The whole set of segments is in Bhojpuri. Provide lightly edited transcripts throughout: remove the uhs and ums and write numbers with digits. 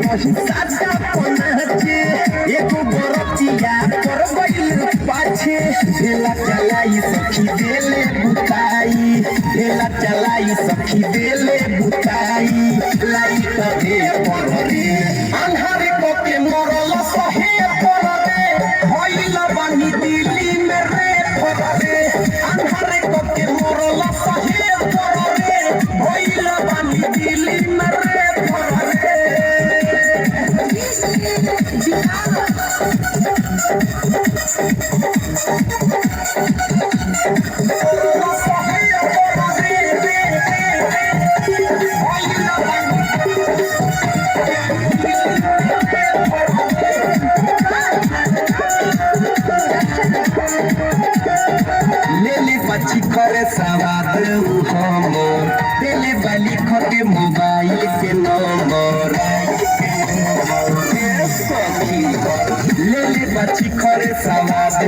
रही सादा पनाचे एको बरतिया पर गइल पाछे ढेला चलाई सखी देले बुताई ढेला चलाई सखी देले बुताई लाई तबे पर रे अन्हारे को के मरल सहे पर रे होइला बानी दिल्ली में रे पर रे अन्हारे को के मरल सहे पर रे होइला बानी दिल्ली में रे पर रे बच्ची करे सवाद हम दिले वाली खोटे मोबाइल के नंबर ले बच्ची करे सवाद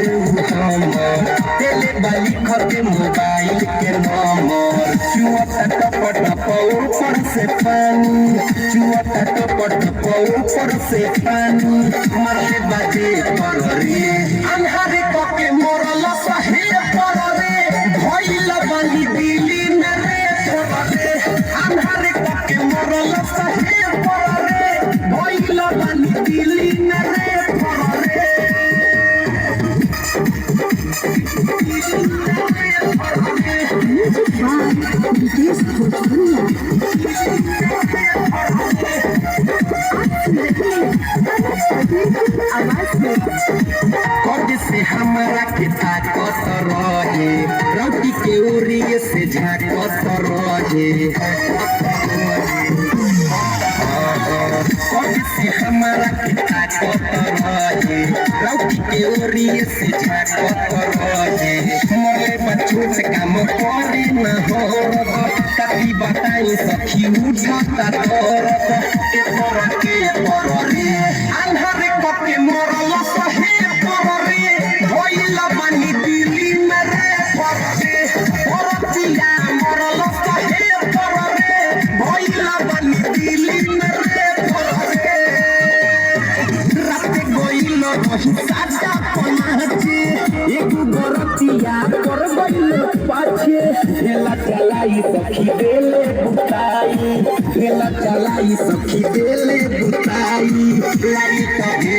हम दिले वाली खोटे मोबाइल के नंबर चुआ टप टप ऊपर से पानी चुआ टप टप ऊपर से पानी मरले बाजे पर रे अन्हारे के मोरल सहे पर रे भइला बाली दिली में रे पर रे अन्हारे के मोरल सहे पर रे भइला बाली दिली में रे पर रे कद से हमारा के ताकत रहे रोटी के उरिए से झाकत रहे कद से हमारा के ताकत रहे रोटी के उरिए से झाकत रहे मरे बच्चों से काम करे न हो कभी बताई सखी उठाता तोरत के पर रे अन्हारे के मरल सहे पर रे भइला बानी दिल्ली में रे पर रे औरतिया मरल सहे पर रे भइला बानी दिल्ली में रे पर रे राते गइल रही सादा पनाचे एगो बरतिया पर गइल पाछे ढेला चलाई सखी देले बुताई ढेला चलाई सखी देले बुताई लाई तबे